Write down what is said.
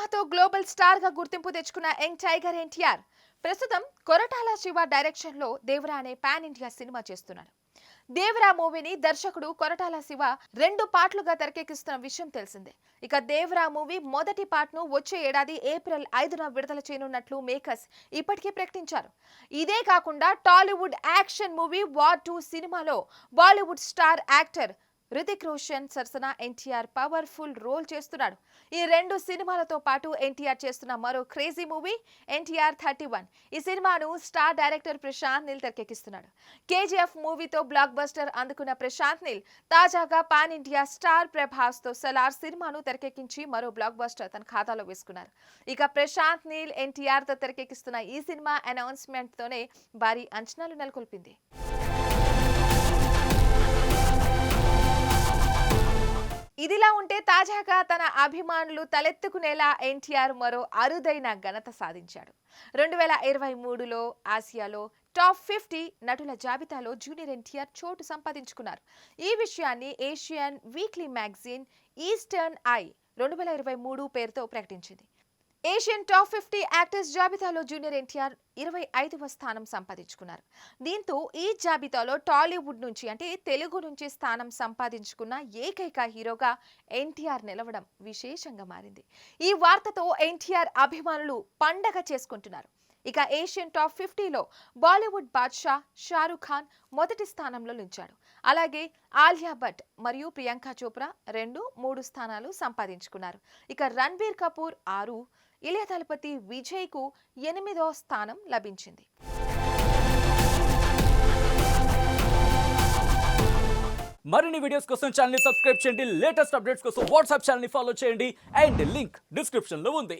సినిమాతో global star గా గుర్తింపు తెచ్చుకున్న యంగ్ టైగర్ ఎన్టీఆర్ ప్రస్తుతం కొరటాల శివ డైరెక్షన్ లో దేవరా అనే పాన్ ఇండియా సినిమా చేస్తున్నారు. దేవరా మూవీని దర్శకుడు కొరటాల శివ 2 పార్ట్లుగా తెరకెక్కిస్తున్న విషయం తెలిసిందే. ఇక దేవరా మూవీ మొదటి పార్ట్ ను వచ్చే ఏడాది ఏప్రిల్ 5న విడుదల చేయనున్నట్లు మేకర్స్ ఇప్పటికే ప్రకటించారు. ఇదే కాకుండా టాలీవుడ్ యాక్షన్ మూవీ వార్ 2 సినిమాలో బాలీవుడ్ స్టార్ యాక్టర్ రితిక్ రోషన్ సరసన ఎన్టీఆర్ పవర్ఫుల్ రోల్ చేస్తున్నాడు. ఈ 2 సినిమాలతో పాటు ఎన్టీఆర్ చేస్తున్న మరో క్రేజీ మూవీ ఎన్టీఆర్ 31. ఈ సినిమాను స్టార్ డైరెక్టర్ ప్రశాంత్ నీల్ తెరకెక్కిస్తున్నాడు. కేజీఎఫ్ మూవీతో బ్లాక్ బస్టర్ అందుకున్న ప్రశాంత్ నీల్ తాజాగా పాన్ ఇండియా స్టార్ ప్రభాస్ తో సలార్ సినిమాను తెరకెక్కించి మరో బ్లాక్ బస్టర్ తన ఖాతాలో వేసుకున్నారు. ఇక ప్రశాంత్ నీల్ ఎన్టీఆర్ తో తెరకెక్కిస్తున్న ఈ సినిమా అనౌన్స్మెంట్ తోనే భారీ అంచనాలు నెలకొల్పింది. ఇదిలా ఉంటే తాజాగా తన అభిమానులు తలెత్తుకునేలా ఎన్టీఆర్ మరో అరుదైన ఘనత సాధించాడు. 2023లో ఆసియాలో టాప్ 50 నటుల జాబితాలో జూనియర్ ఎన్టీఆర్ చోటు సంపాదించుకున్నారు. ఈ విషయాన్ని Asian weekly magazine eastern I 2023 పేరుతో ప్రకటించింది. ఏషియన్ టాప్ 50 యాక్టర్స్ జాబితాలో జూనియర్ ఎన్టీఆర్ 25వ స్థానం సంపాదించుకున్నారు. దీంతో ఈ జాబితాలో టాలీవుడ్ నుంచి అంటే తెలుగు నుంచి స్థానం సంపాదించుకున్న ఏకైక హీరోగా ఎన్టీఆర్ నిలవడం విశేషంగా మారింది. ఈ వార్తతో ఎన్టీఆర్ అభిమానులు పండగ చేసుకుంటున్నారు. ఇక ఏషియన్ టాప్ 50లో బాలీవుడ్ బాద్షా షారుఖ్ ఖాన్ మొదటి స్థానంలో నిలిచాడు. అలాగే ఆలియా భట్ మరియు ప్రియాంక చోప్రా 2, 3 స్థానాలు సంపాదించుకున్నారు. ఇక రణ్బీర్ కపూర్ 6, ఇళయ దళపతి విజయ్ కు 8వ స్థానం లభించింది. మరిన్ని వీడియోస్ కోసం ఛానల్ ని సబ్స్క్రైబ్ చేయండి. లేటెస్ట్ అప్డేట్స్ కోసం వాట్సాప్ ఛానల్ ని ఫాలో చేయండి. అండ్ లింక్ డిస్క్రిప్షన్ లో ఉంది.